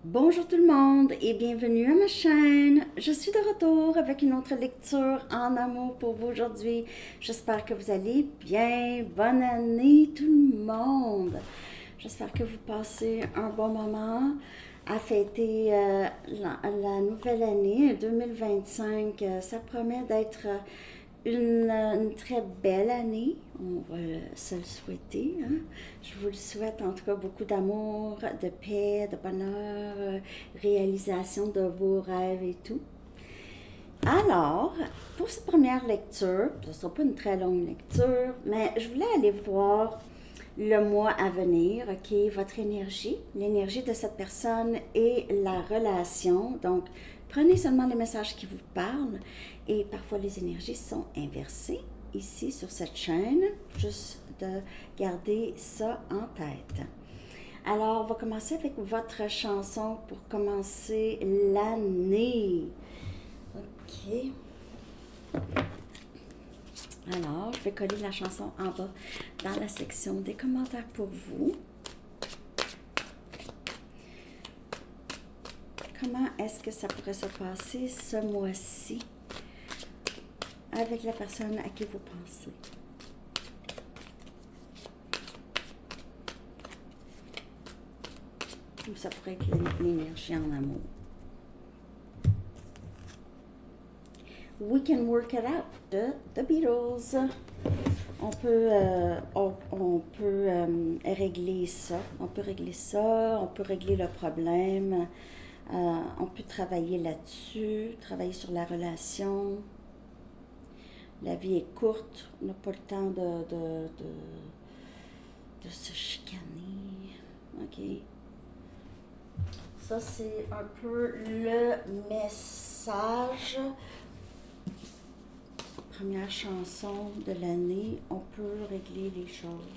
Bonjour tout le monde et bienvenue à ma chaîne. Je suis de retour avec une autre lecture en amour pour vous aujourd'hui. J'espère que vous allez bien. Bonne année tout le monde. J'espère que vous passez un bon moment à fêter la nouvelle année 2025. Ça promet d'être une très belle année. On va se le souhaiter. Hein? Je vous le souhaite en tout cas beaucoup d'amour, de paix, de bonheur, réalisation de vos rêves et tout. Alors, pour cette première lecture, ce ne sera pas une très longue lecture, mais je voulais aller voir le mois à venir, ok, votre énergie, l'énergie de cette personne et la relation. Donc, prenez seulement les messages qui vous parlent et parfois les énergies sont inversées ici sur cette chaîne, juste de garder ça en tête. Alors, on va commencer avec votre chanson pour commencer l'année. Ok. Alors, je vais coller la chanson en bas dans la section des commentaires pour vous. Comment est-ce que ça pourrait se passer ce mois-ci avec la personne à qui vous pensez? Ou ça pourrait être l'énergie en amour. We Can Work It Out de The Beatles. On peut régler ça. On peut régler ça. On peut régler le problème. On peut travailler là-dessus, travailler sur la relation. La vie est courte. On n'a pas le temps de se chicaner. OK. Ça, c'est un peu le message. Première chanson de l'année, on peut régler les choses.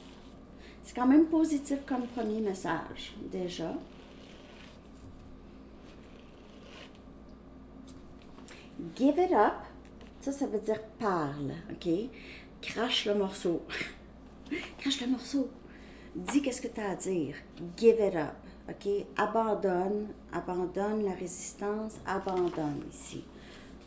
C'est quand même positif comme premier message, déjà. Give it up, ça veut dire parle, ok? Crache le morceau. Crache le morceau. Dis qu'est-ce que tu as à dire. Give it up, ok? Abandonne la résistance, abandonne ici.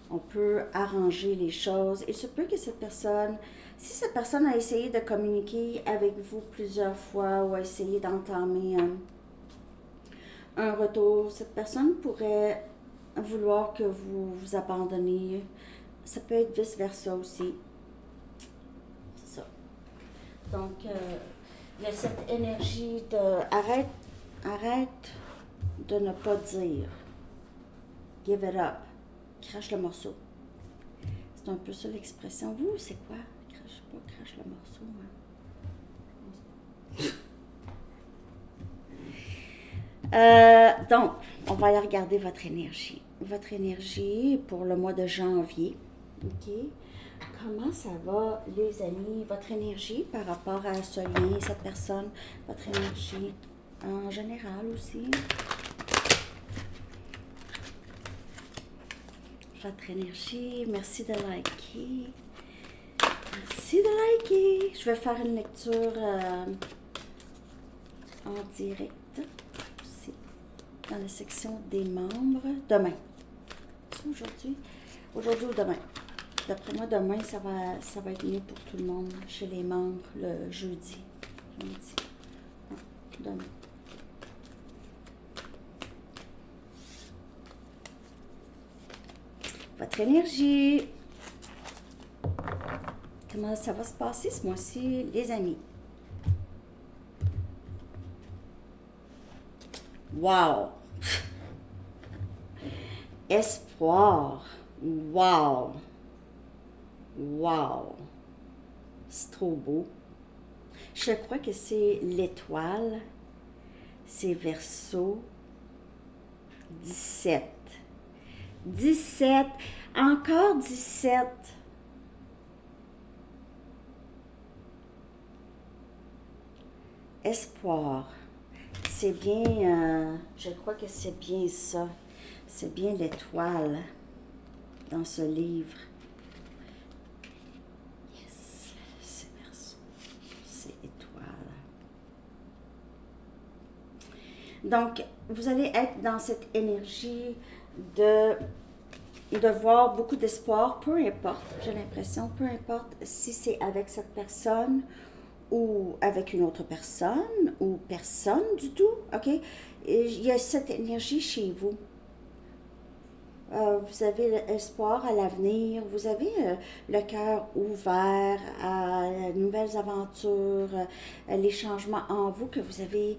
On peut arranger les choses. Il se peut que cette personne, si cette personne a essayé de communiquer avec vous plusieurs fois ou a essayé d'entamer un retour, cette personne pourrait vouloir que vous vous abandonniez. Ça peut être vice-versa aussi. C'est ça. Donc, il y a cette énergie de arrête de ne pas dire. Give it up. Crache le morceau. C'est un peu ça l'expression. Vous, c'est quoi? Crache le morceau. Hein? Donc, on va aller regarder votre énergie. Votre énergie pour le mois de janvier. OK? Comment ça va, les amis? Votre énergie par rapport à ce lien, cette personne, votre énergie en général aussi. Votre énergie. Merci de liker. Merci de liker. Je vais faire une lecture en direct aussi dans la section des membres. Demain. C'est aujourd'hui? Aujourd'hui ou demain? D'après moi, demain, ça va être mieux pour tout le monde chez les membres le jeudi. Demain. Votre énergie. Comment ça va se passer ce mois-ci, les amis? Wow! Espoir. Wow! Wow! C'est trop beau. Je crois que c'est l'étoile. C'est Verseau 17. 17. Encore 17. Espoir. C'est bien, je crois que c'est bien ça. C'est bien l'étoile dans ce livre. Yes, c'est Verseau. C'est étoile. Donc, vous allez être dans cette énergie de, de voir beaucoup d'espoir, peu importe, j'ai l'impression, peu importe si c'est avec cette personne ou avec une autre personne ou personne du tout, ok? Et il y a cette énergie chez vous. Vous avez l'espoir à l'avenir, vous avez le cœur ouvert à nouvelles aventures, les changements en vous que vous avez.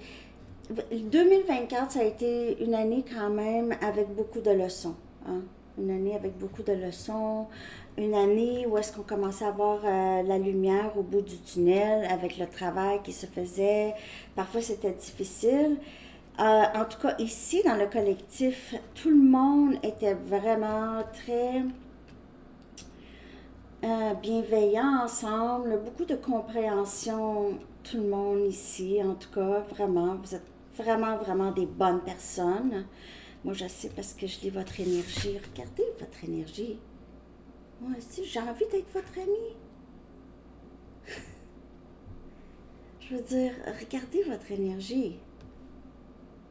2024, ça a été une année quand même avec beaucoup de leçons. Hein? Une année avec beaucoup de leçons, une année où est-ce qu'on commençait à voir la lumière au bout du tunnel avec le travail qui se faisait. Parfois, c'était difficile. En tout cas, ici, dans le collectif, tout le monde était vraiment très bienveillant ensemble, beaucoup de compréhension, tout le monde ici, en tout cas, vraiment, vous êtes vraiment, vraiment des bonnes personnes. Moi, je sais parce que je lis votre énergie. Regardez votre énergie. Moi aussi, j'ai envie d'être votre amie. Je veux dire, regardez votre énergie.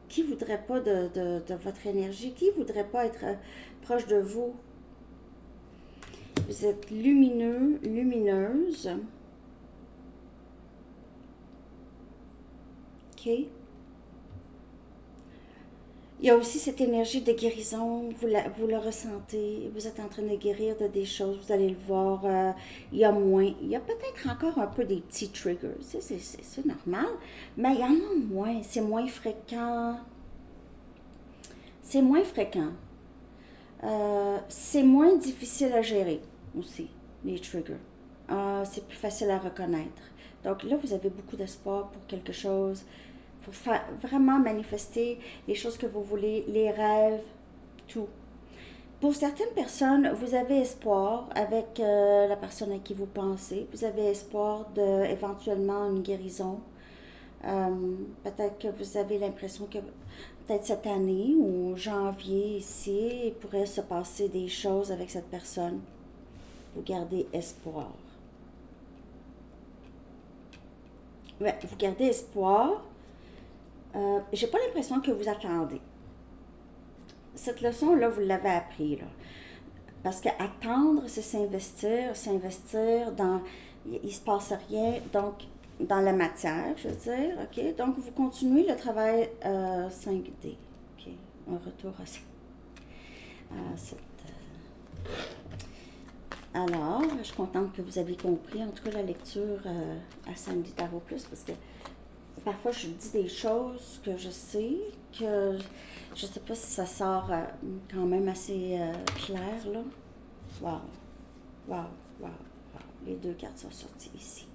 Qui voudrait pas de votre énergie? Qui voudrait pas être proche de vous? Vous êtes lumineux, lumineuse. OK? Il y a aussi cette énergie de guérison, vous le ressentez, vous êtes en train de guérir de des choses, vous allez le voir, il y a moins, il y a peut-être encore un peu des petits triggers, c'est normal, mais il y en a moins, c'est moins fréquent. C'est moins fréquent. C'est moins difficile à gérer aussi, les triggers. C'est plus facile à reconnaître. Donc là, vous avez beaucoup d'espoir pour quelque chose. Il faut vraiment manifester les choses que vous voulez, les rêves, tout. Pour certaines personnes, vous avez espoir avec la personne à qui vous pensez. Vous avez espoir d'éventuellement une guérison. Peut-être que vous avez l'impression que peut-être cette année ou janvier ici, il pourrait se passer des choses avec cette personne. Vous gardez espoir. Ouais, vous gardez espoir. J'ai pas l'impression que vous attendez. Cette leçon-là, vous l'avez appris, là. Parce que attendre, c'est s'investir dans. Il se passe rien, donc dans la matière, je veux dire, ok? Donc, vous continuez le travail 5D, ok? Un retour à cette. Alors, je suis contente que vous avez compris, en tout cas, la lecture à Sandy Tarot Plus, parce que parfois, je dis des choses que je sais, que je ne sais pas si ça sort quand même assez clair, là. Wow, wow, wow, wow. Les deux cartes sont sorties ici.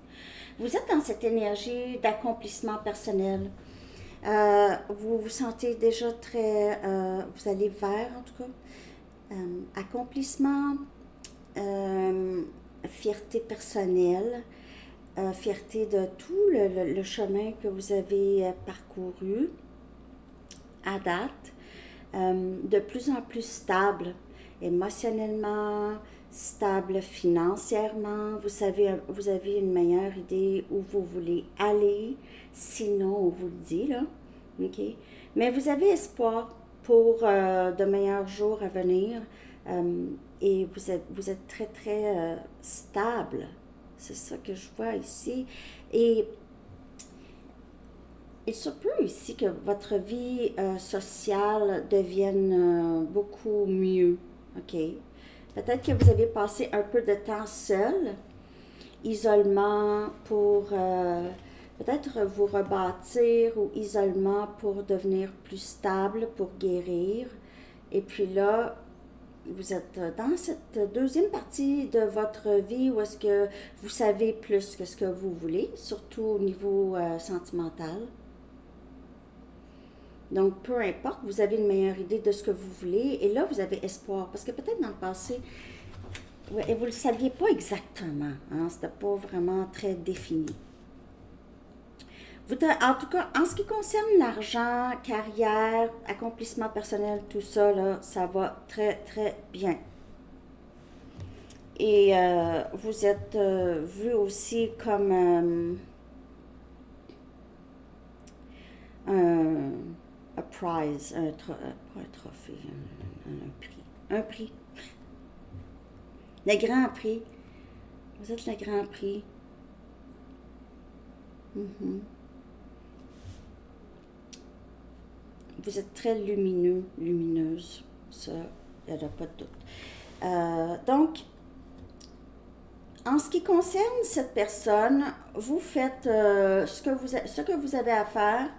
Vous êtes dans cette énergie d'accomplissement personnel. Vous vous sentez déjà très... vous allez vers, en tout cas. Accomplissement, fierté personnelle, fierté de tout le chemin que vous avez parcouru à date, de plus en plus stable émotionnellement, stable financièrement, vous avez une meilleure idée où vous voulez aller, sinon on vous le dit, là, ok? Mais vous avez espoir pour de meilleurs jours à venir et vous êtes très, très stable. C'est ça que je vois ici. Et il se peut ici que votre vie sociale devienne beaucoup mieux, ok? Peut-être que vous avez passé un peu de temps seul, isolement pour peut-être vous rebâtir ou isolement pour devenir plus stable, pour guérir. Et puis là, vous êtes dans cette deuxième partie de votre vie où est-ce que vous savez plus que ce que vous voulez, surtout au niveau sentimental. Donc, peu importe, vous avez une meilleure idée de ce que vous voulez et là, vous avez espoir. Parce que peut-être dans le passé, ouais, et vous ne le saviez pas exactement, hein, c'était pas vraiment très défini. En tout cas, en ce qui concerne l'argent, carrière, accomplissement personnel, tout ça, là, ça va très, très bien. Et vous êtes vu aussi comme un a prize, pas un trophée, un prix. Un prix. Le Grand Prix. Vous êtes le Grand Prix. Mhm. Vous êtes très lumineux, lumineuse. Ça, il n'y en a pas de doute. Donc, en ce qui concerne cette personne, vous faites ce que vous avez à faire.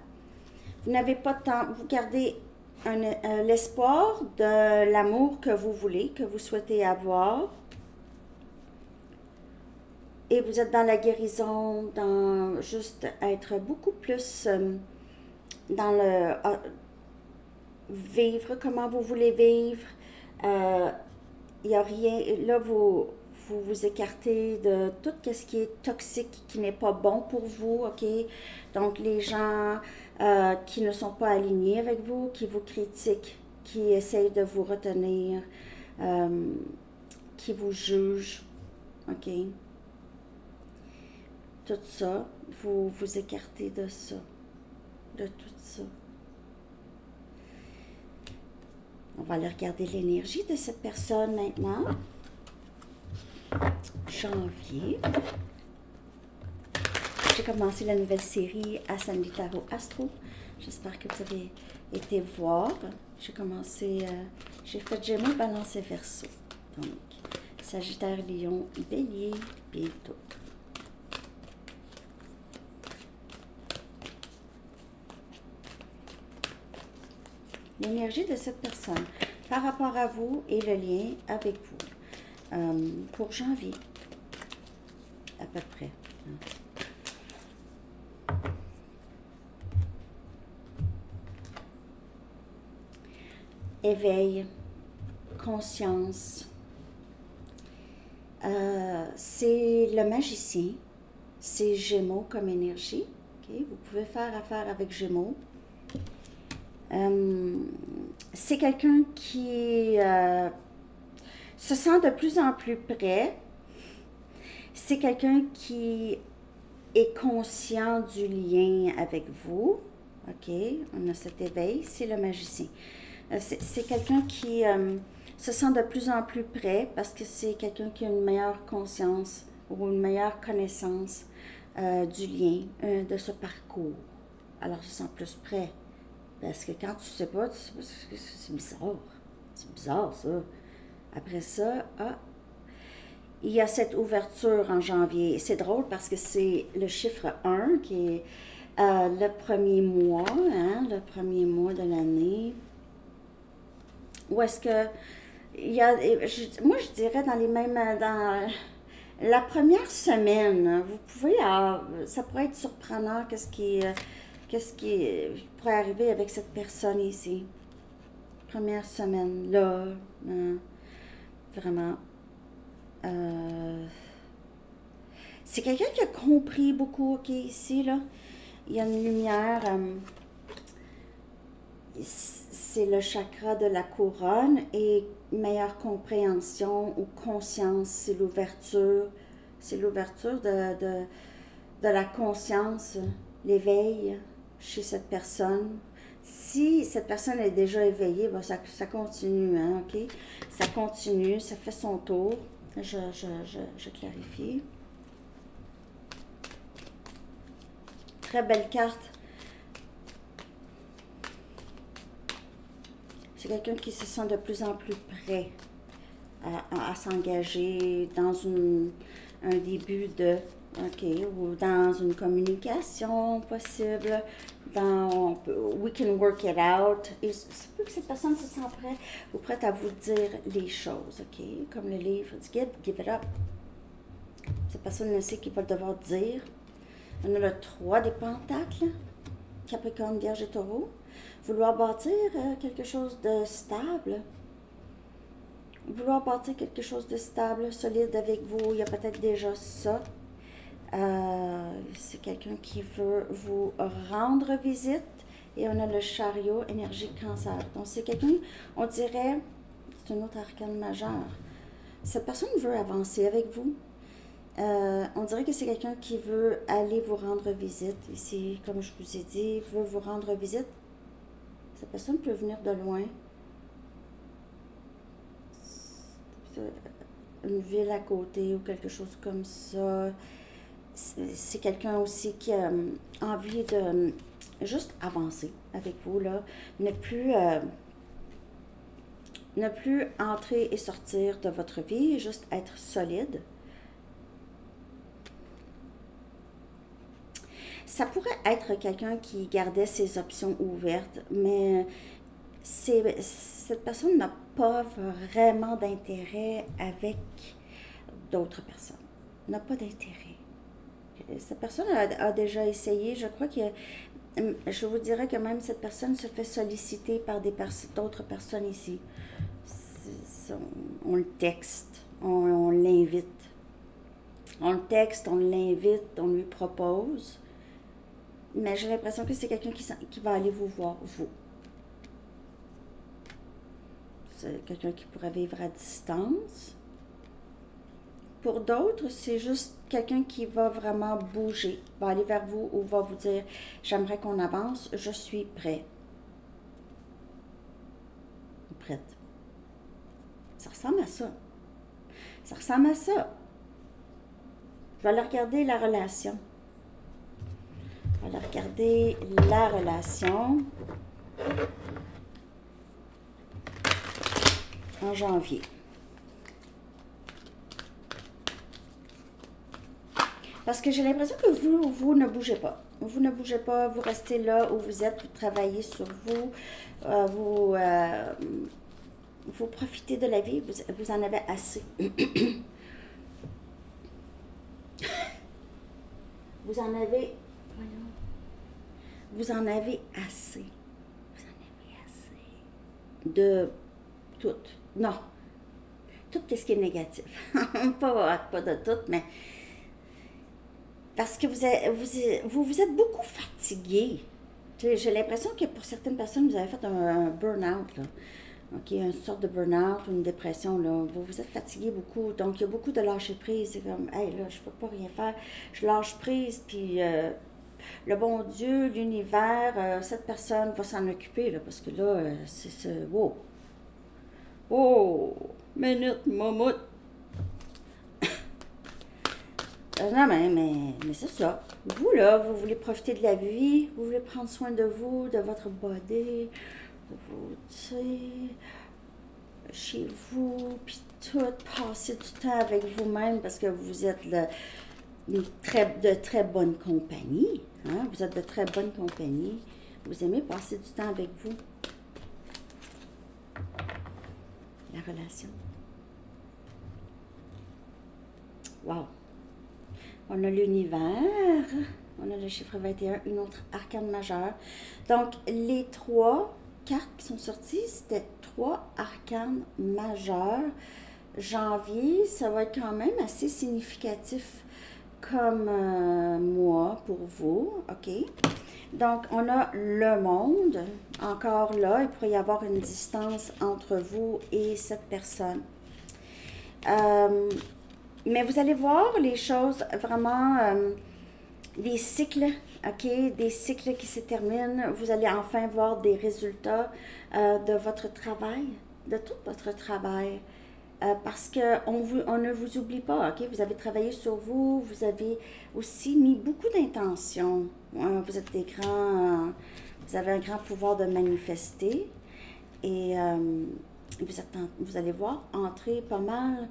Vous n'avez pas de temps. Vous gardez l'espoir de l'amour que vous voulez, que vous souhaitez avoir. Et vous êtes dans la guérison, dans juste être beaucoup plus dans le vivre comment vous voulez vivre. Il n'y a rien. Là, vous écartez de tout ce qui est toxique, qui n'est pas bon pour vous, OK? Donc, les gens qui ne sont pas alignés avec vous, qui vous critiquent, qui essayent de vous retenir, qui vous jugent, OK? Tout ça, vous vous écartez de ça, de tout ça. On va aller regarder l'énergie de cette personne maintenant. Janvier. J'ai commencé la nouvelle série Ascendant Tarot Astro. J'espère que vous avez été voir. J'ai commencé, j'ai fait Gémeaux, Balance et Verseau. Donc, Sagittaire, Lion, Bélier, bientôt. L'énergie de cette personne par rapport à vous et le lien avec vous pour janvier, à peu près. Éveil, conscience, c'est le magicien, c'est Gémeaux comme énergie. Okay? Vous pouvez faire affaire avec Gémeaux. C'est quelqu'un qui se sent de plus en plus près. C'est quelqu'un qui est conscient du lien avec vous. OK, on a cet éveil, c'est le magicien. C'est quelqu'un qui se sent de plus en plus près parce que c'est quelqu'un qui a une meilleure conscience ou une meilleure connaissance du lien, de ce parcours. Alors, il se sent plus près. Parce que quand tu sais pas, c'est bizarre. C'est bizarre, ça. Après ça, il y a cette ouverture en janvier. C'est drôle parce que c'est le chiffre 1 qui est le premier mois, hein, le premier mois de l'année. Où est-ce que il y a, moi je dirais dans les mêmes, dans la première semaine, vous pouvez, ça pourrait être surprenant qu'est-ce qui pourrait arriver avec cette personne ici. Première semaine, là, vraiment. C'est quelqu'un qui a compris beaucoup, OK, ici, là. Il y a une lumière, c'est le chakra de la couronne et meilleure compréhension ou conscience, c'est l'ouverture de la conscience, l'éveil chez cette personne. Si cette personne est déjà éveillée, ben ça continue, hein, OK? Ça continue, ça fait son tour. Je clarifie. Très belle carte. C'est quelqu'un qui se sent de plus en plus prêt à s'engager dans un début de, OK, ou dans une communication possible, dans we can work it out. Et c'est plus que cette personne se sent prête ou prête à vous dire les choses, OK? Comme le livre dit, give it up. Cette personne ne sait qu'il va devoir dire. On a le 3 des pentacles, Capricorne, Vierge et Taureau. Vouloir bâtir quelque chose de stable. Vouloir bâtir quelque chose de stable, solide avec vous. Il y a peut-être déjà ça. C'est quelqu'un qui veut vous rendre visite. Et on a le chariot, énergie cancer. Donc c'est quelqu'un, on dirait, c'est un autre arcane majeur. Cette personne veut avancer avec vous. On dirait que c'est quelqu'un qui veut aller vous rendre visite. Ici, comme je vous ai dit, veut vous rendre visite. Cette personne peut venir de loin. Une ville à côté ou quelque chose comme ça. C'est quelqu'un aussi qui a envie de juste avancer avec vous, là. Ne plus entrer et sortir de votre vie, juste être solide. Ça pourrait être quelqu'un qui gardait ses options ouvertes, mais cette personne n'a pas vraiment d'intérêt avec d'autres personnes. N'a pas d'intérêt. Cette personne a déjà essayé, je crois que je vous dirais que même cette personne se fait solliciter par d'autres personnes ici. On le texte, on l'invite. On le texte, on l'invite, on lui propose. Mais j'ai l'impression que c'est quelqu'un qui va aller vous voir, vous. C'est quelqu'un qui pourrait vivre à distance. Pour d'autres, c'est juste quelqu'un qui va vraiment bouger, va aller vers vous ou va vous dire « J'aimerais qu'on avance, je suis prêt. » Prête. Ça ressemble à ça. Ça ressemble à ça. Je vais aller regarder la relation. Je vais aller regarder la relation en janvier. Parce que j'ai l'impression que vous ne bougez pas. Vous ne bougez pas, vous restez là où vous êtes, vous travaillez sur vous, vous profitez de la vie, vous en avez assez. Vous en avez, voyons, vous en avez assez. Vous en avez assez. De tout. Non. Tout ce qui est négatif. pas de tout, mais parce que vous êtes beaucoup fatigué. J'ai l'impression que pour certaines personnes, vous avez fait un burn-out, là. OK, une sorte de burn-out ou une dépression, là. Vous êtes fatigué beaucoup. Donc, il y a beaucoup de lâcher prise. C'est comme, hey, là, je peux pas rien faire. Je lâche prise, puis le bon Dieu, l'univers, cette personne va s'en occuper, là, parce que là, c'est wow. Oh, minute, mammouth. Non, mais c'est ça. Vous, là, vous voulez profiter de la vie, vous voulez prendre soin de vous, de votre body, de vous, tu sais, chez vous, puis tout, passer du temps avec vous-même parce que vous êtes de très bonne compagnie. Hein? Vous êtes de très bonne compagnie. Vous aimez passer du temps avec vous. La relation. Wow! On a l'univers, on a le chiffre 21, une autre arcane majeure. Donc, les 3 cartes qui sont sorties, c'était 3 arcanes majeures. Janvier, ça va être quand même assez significatif comme mois pour vous, OK? Donc, on a le monde. Encore là, il pourrait y avoir une distance entre vous et cette personne. Mais vous allez voir les choses vraiment, des cycles, OK? Des cycles qui se terminent. Vous allez enfin voir des résultats de votre travail, de tout votre travail. Parce qu'on ne vous oublie pas, OK? Vous avez travaillé sur vous, vous avez aussi mis beaucoup d'intention. Vous êtes vous avez un grand pouvoir de manifester. Et vous allez voir entrer pas mal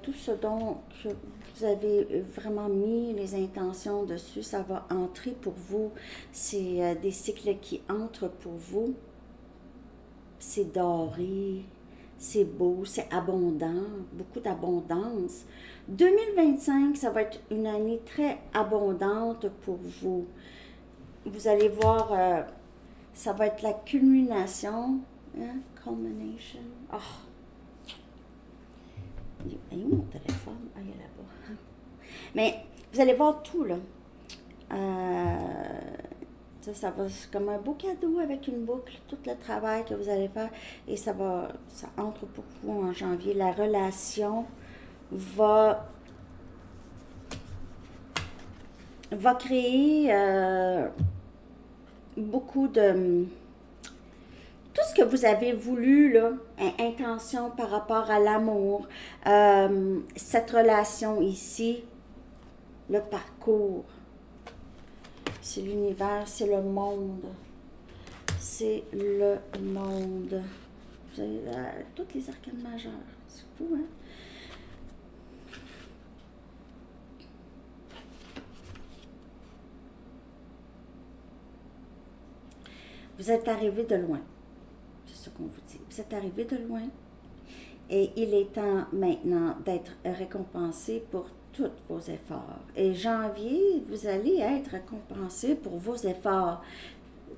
tout ce dont vous avez vraiment mis les intentions dessus, ça va entrer pour vous. C'est des cycles qui entrent pour vous. C'est doré, c'est beau, c'est abondant, beaucoup d'abondance. 2025, ça va être une année très abondante pour vous. Vous allez voir, ça va être la culmination. Hein? Culmination. Oh. Il est où mon téléphone? Ah, il est là-bas. Mais vous allez voir tout, là. Ça va comme un beau cadeau avec une boucle, tout le travail que vous allez faire. Et ça entre pour vous en janvier. La relation va créer beaucoup de ce que vous avez voulu, là, intention par rapport à l'amour, cette relation ici, le parcours, c'est l'univers, c'est le monde. C'est le monde. Vous avez toutes les arcanes majeures. C'est fou, hein? Vous êtes arrivé de loin. C'est ce qu'on vous dit. Vous êtes arrivé de loin. Et il est temps maintenant d'être récompensé pour tous vos efforts. Et janvier, vous allez être récompensé pour vos efforts.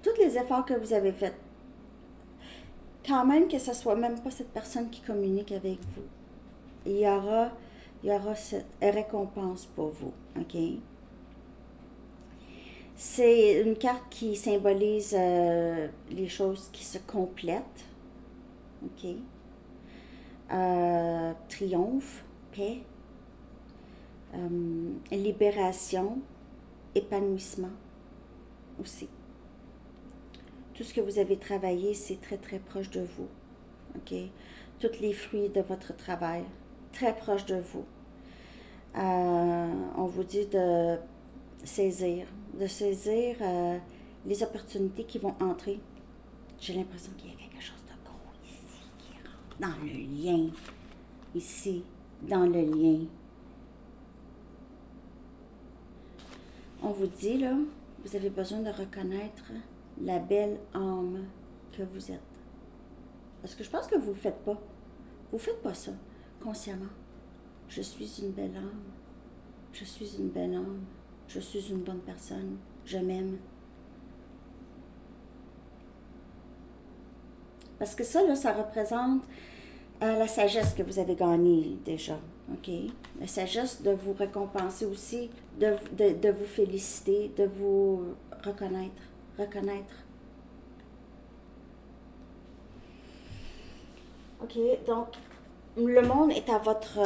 Tous les efforts que vous avez faits. Quand même que ce ne soit même pas cette personne qui communique avec vous. Il y aura cette récompense pour vous. OK? C'est une carte qui symbolise les choses qui se complètent. OK? Triomphe, paix, libération, épanouissement aussi. Tout ce que vous avez travaillé, c'est très, très proche de vous. OK? Tous les fruits de votre travail, très proche de vous. On vous dit de saisir les opportunités qui vont entrer. J'ai l'impression qu'il y a quelque chose de gros ici qui rentre dans le lien. Ici, dans le lien. On vous dit, là, vous avez besoin de reconnaître la belle âme que vous êtes. Parce que je pense que vous ne le faites pas. Vous ne faites pas ça consciemment. Je suis une belle âme. Je suis une belle âme. Je suis une bonne personne. Je m'aime. Parce que ça, là, ça représente la sagesse que vous avez gagnée déjà. OK? La sagesse de vous récompenser aussi, de vous féliciter, de vous reconnaître. OK, donc le monde est à votre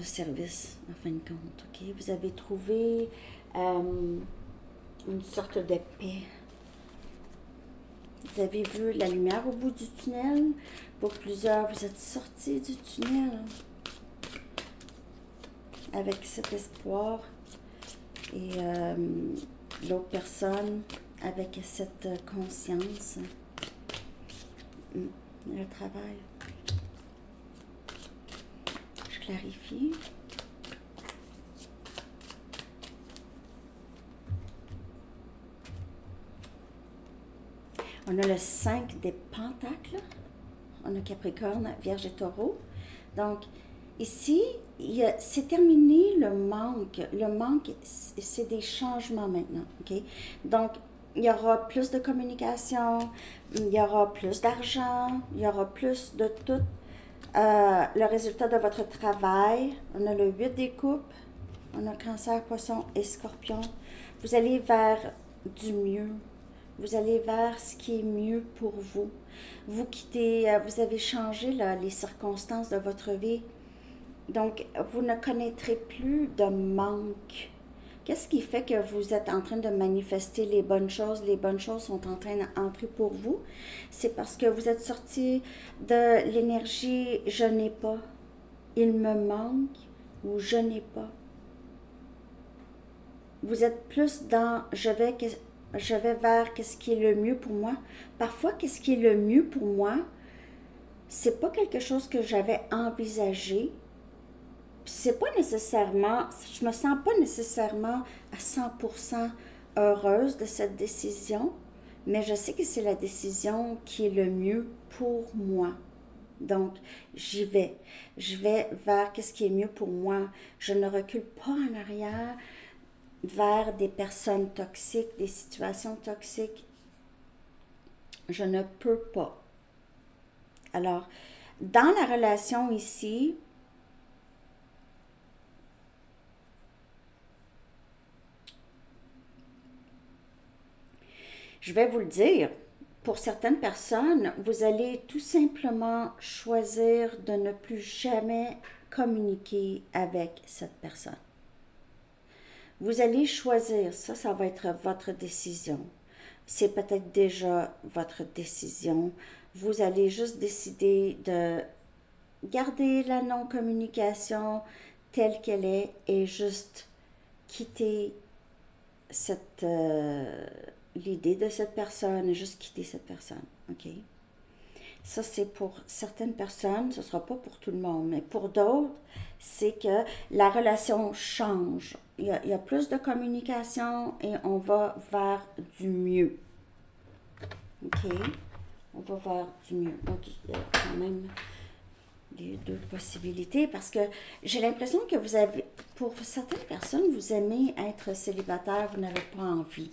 service, en fin de compte. OK? Vous avez trouvé une sorte de paix. Vous avez vu la lumière au bout du tunnel. Pour plusieurs, vous êtes sortis du tunnel avec cet espoir. Et l'autre personne avec cette conscience. Le travail. Je clarifie. On a le 5 des pentacles. On a Capricorne, Vierge et Taureau. Donc, ici, c'est terminé le manque. Le manque, c'est des changements maintenant. OK? Donc, il y aura plus de communication, il y aura plus d'argent, il y aura plus de tout. Le résultat de votre travail, on a le 8 des coupes, on a Cancer, Poisson et Scorpion. Vous allez vers du mieux. Vous allez vers ce qui est mieux pour vous. Vous quittez, vous avez changé là, les circonstances de votre vie. Donc, vous ne connaîtrez plus de manque. Qu'est-ce qui fait que vous êtes en train de manifester les bonnes choses? Les bonnes choses sont en train d'entrer pour vous. C'est parce que vous êtes sorti de l'énergie « je n'ai pas »,« il me manque » ou « je n'ai pas ». Vous êtes plus dans « je vais vers qu'est-ce qui est le mieux pour moi ». Parfois, qu'est-ce qui est le mieux pour moi, c'est pas quelque chose que j'avais envisagé. C'est pas nécessairement, je me sens pas nécessairement à 100% heureuse de cette décision, mais je sais que c'est la décision qui est le mieux pour moi. Donc, j'y vais. Je vais vers qu'est-ce qui est mieux pour moi. Je ne recule pas en arrière vers des personnes toxiques, des situations toxiques. Je ne peux pas. Alors, dans la relation ici, je vais vous le dire, pour certaines personnes, vous allez tout simplement choisir de ne plus jamais communiquer avec cette personne. Vous allez choisir, ça va être votre décision. c'est peut-être déjà votre décision. Vous allez juste décider de garder la non-communication telle qu'elle est et juste quitter l'idée de cette personne et juste quitter cette personne. OK? Ça, c'est pour certaines personnes, ce ne sera pas pour tout le monde, mais pour d'autres, c'est que la relation change. Il y a plus de communication et on va vers du mieux. OK? On va vers du mieux. Donc, il y a quand même les deux possibilités parce que j'ai l'impression que vous avez, pour certaines personnes, vous aimez être célibataire, vous n'avez pas envie.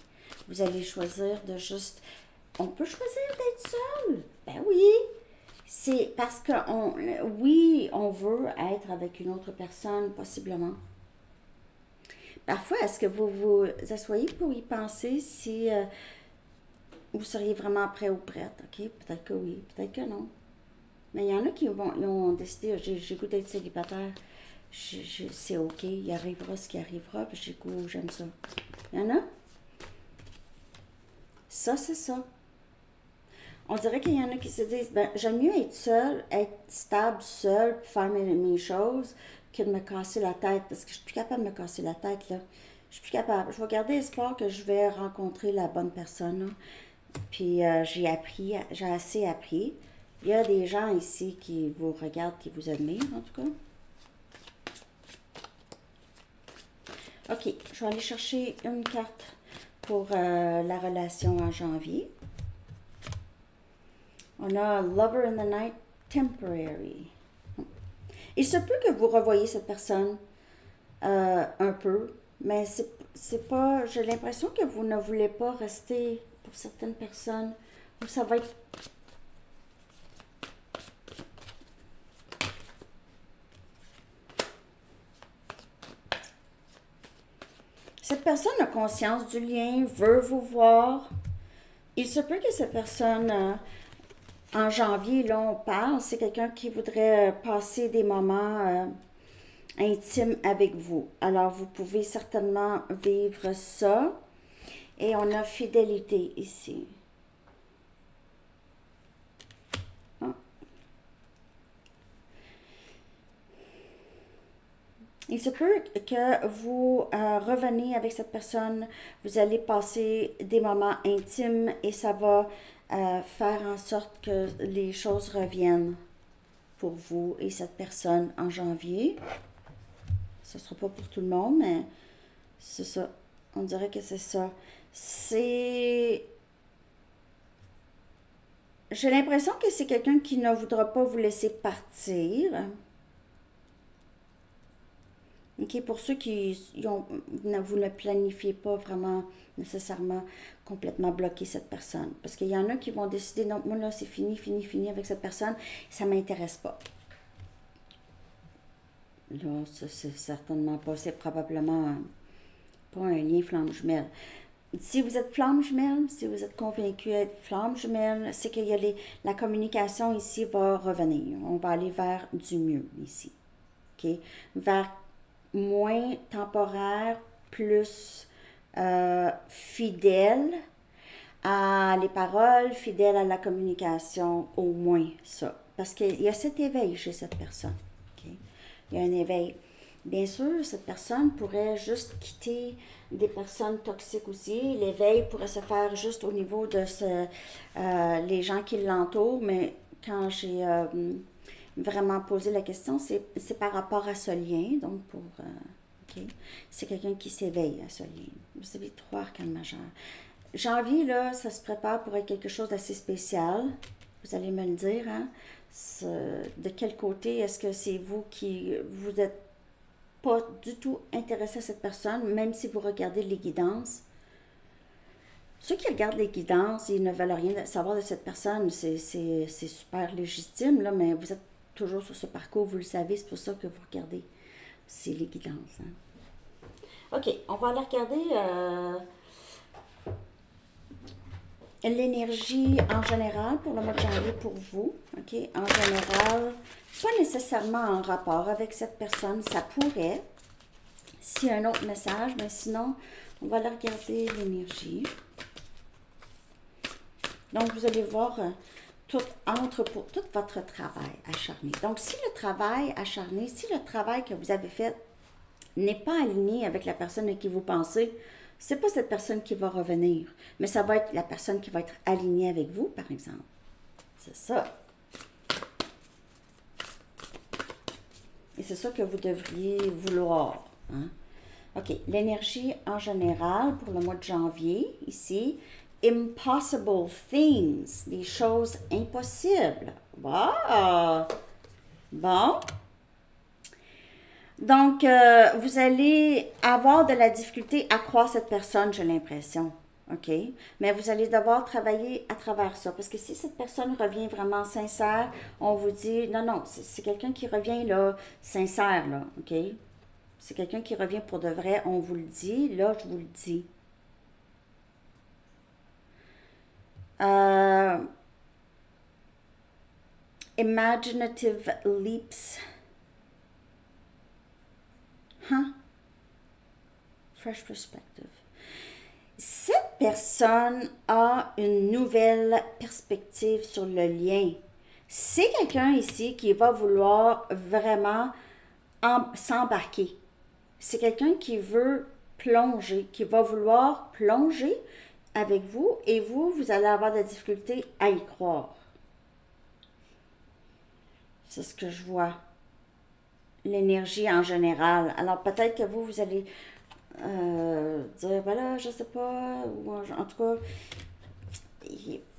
Vous allez choisir de juste... On peut choisir d'être seul. Ben oui. C'est parce que oui, on veut être avec une autre personne, possiblement. Parfois, est-ce que vous vous asseyez pour y penser si vous seriez vraiment prêt ou prête? OK? Peut-être que oui, peut-être que non. Mais il y en a qui ils ont décidé, j'ai goût d'être célibataire. C'est OK, il arrivera ce qui arrivera, puis j'ai goût, j'aime ça. Il y en a? Ça, c'est ça. On dirait qu'il y en a qui se disent, ben, j'aime mieux être seule, être stable seule, faire mes choses, que de me casser la tête, parce que je suis plus capable de me casser la tête, là. Je suis plus capable. Je vais garder espoir que je vais rencontrer la bonne personne, là. Puis j'ai assez appris. Il y a des gens ici qui vous regardent, qui vous admirent, en tout cas. OK, je vais aller chercher une carte pour la relation en janvier. On a Lover in the Night, Temporary. Il se peut que vous revoyez cette personne un peu, mais c'est pas... J'ai l'impression que vous ne voulez pas rester pour certaines personnes, où ça va être... Cette personne a conscience du lien, veut vous voir. Il se peut que cette personne... en janvier, là, on parle, c'est quelqu'un qui voudrait passer des moments intimes avec vous. Alors, vous pouvez certainement vivre ça. Et on a fidélité ici. Ah. Il se peut que vous reveniez avec cette personne, vous allez passer des moments intimes et ça va faire en sorte que les choses reviennent pour vous et cette personne en janvier. Ce ne sera pas pour tout le monde, mais c'est ça. On dirait que c'est ça. J'ai l'impression que c'est quelqu'un qui ne voudra pas vous laisser partir. OK, pour ceux vous ne planifiez pas vraiment nécessairement complètement bloquer cette personne. Parce qu'il y en a qui vont décider, non, moi là, c'est fini, fini, fini avec cette personne, ça ne m'intéresse pas. Là, ça, c'est certainement pas, c'est probablement pas un lien flamme jumelle. Si vous êtes flamme jumelle, si vous êtes convaincu d'être flamme jumelle, c'est qu'il y a la communication ici va revenir. On va aller vers du mieux ici. OK? Vers moins temporaire, plus fidèle à les paroles, fidèle à la communication, au moins ça. Parce qu'il y a cet éveil chez cette personne. Okay? Il y a un éveil. Bien sûr, cette personne pourrait juste quitter des personnes toxiques aussi. L'éveil pourrait se faire juste au niveau de les gens qui l'entourent, mais quand j'ai vraiment posé la question, c'est par rapport à ce lien, donc okay. C'est quelqu'un qui s'éveille à ce lien. Vous avez 3 arcanes majeures. Janvier, là, ça se prépare pour être quelque chose d'assez spécial. Vous allez me le dire, hein? De quel côté est-ce que c'est vous qui vous êtes pas du tout intéressé à cette personne, même si vous regardez les guidances? Ceux qui regardent les guidances, ils ne veulent rien savoir de cette personne. C'est super légitime, là, mais vous êtes toujours sur ce parcours, vous le savez, c'est pour ça que vous regardez. C'est les guidances. Hein? OK, on va aller regarder l'énergie en général pour le mois de janvier pour vous. OK, en général, pas nécessairement en rapport avec cette personne, ça pourrait. S'il y a un autre message, mais sinon, on va aller regarder l'énergie. Donc, vous allez voir tout entre pour tout votre travail acharné. Donc, si le travail acharné, si le travail que vous avez fait n'est pas aligné avec la personne à qui vous pensez, c'est pas cette personne qui va revenir, mais ça va être la personne qui va être alignée avec vous, par exemple. C'est ça. Et c'est ça que vous devriez vouloir. Hein? OK. L'énergie en général pour le mois de janvier, ici, impossible things, des choses impossibles. Wow! Bon. Donc, vous allez avoir de la difficulté à croire cette personne, j'ai l'impression. OK? Mais vous allez devoir travailler à travers ça. Parce que si cette personne revient vraiment sincère, on vous dit, non, non, c'est quelqu'un qui revient, là, sincère, là. OK? C'est quelqu'un qui revient pour de vrai, on vous le dit. Là, je vous le dis. Imaginative leaps. Huh? Fresh perspective. Cette personne a une nouvelle perspective sur le lien. C'est quelqu'un ici qui va vouloir vraiment s'embarquer. C'est quelqu'un qui veut plonger, qui va vouloir plonger avec vous et vous allez avoir de la difficulté à y croire. C'est ce que je vois. L'énergie en général. Alors peut-être que vous allez dire, ben là, je sais pas, ou en tout cas,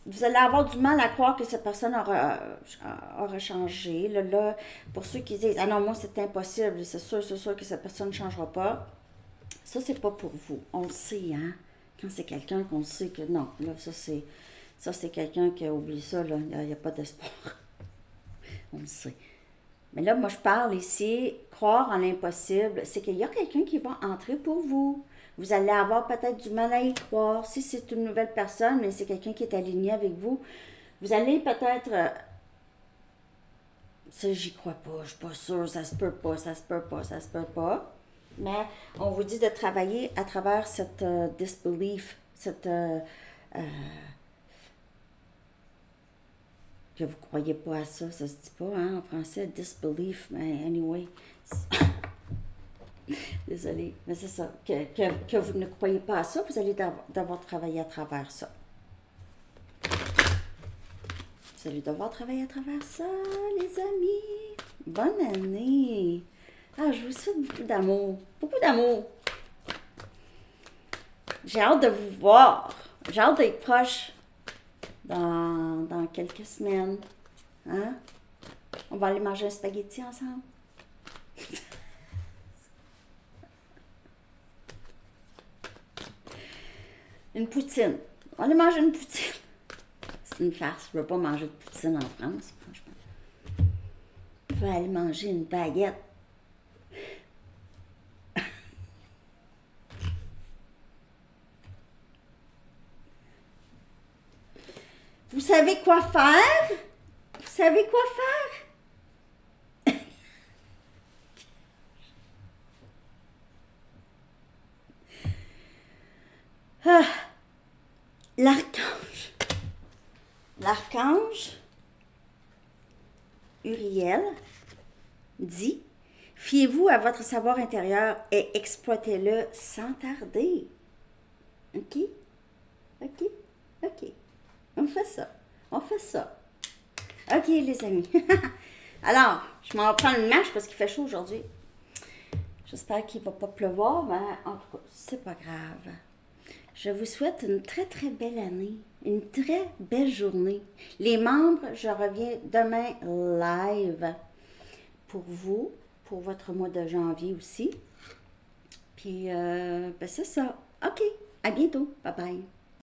vous allez avoir du mal à croire que cette personne aura changé. Là, pour ceux qui disent, ah non, moi c'est impossible, c'est sûr que cette personne ne changera pas. Ça, c'est pas pour vous. On le sait, hein? Quand c'est quelqu'un qu'on sait que non, là, ça c'est quelqu'un qui a oublié ça, là, il n'y a pas d'espoir. On le sait. Mais là, moi, je parle ici, croire en l'impossible, c'est qu'il y a quelqu'un qui va entrer pour vous. Vous allez avoir peut-être du mal à y croire. Si c'est une nouvelle personne, mais c'est quelqu'un qui est aligné avec vous, vous allez peut-être... ça, j'y crois pas, je suis pas sûre, ça se peut pas, ça se peut pas, ça se peut pas. Mais on vous dit de travailler à travers cette disbelief, cette... que vous ne croyez pas à ça, ça se dit pas, hein, en français, disbelief, mais anyway. Désolée, mais c'est ça, que vous ne croyez pas à ça, vous allez devoir travailler à travers ça. Vous allez devoir travailler à travers ça, les amis. Bonne année. Ah, je vous souhaite beaucoup d'amour. Beaucoup d'amour. J'ai hâte de vous voir. J'ai hâte d'être proche dans quelques semaines. Hein? On va aller manger un spaghetti ensemble. Une poutine. On va aller manger une poutine. C'est une farce. Je ne veux pas manger de poutine en France, franchement. Je vais aller manger une baguette. Vous savez quoi faire? Vous savez quoi faire? Ah, l'archange. L'archange Uriel dit, fiez-vous à votre savoir intérieur et exploitez-le sans tarder. OK? OK? OK. On fait ça. On fait ça. OK, les amis. Alors, je m'en prends une marche parce qu'il fait chaud aujourd'hui. J'espère qu'il ne va pas pleuvoir, mais en tout cas, c'est pas grave. Je vous souhaite une très, très belle année. Une très belle journée. Les membres, je reviens demain live pour vous, pour votre mois de janvier aussi. Puis, ben c'est ça. OK, à bientôt. Bye bye.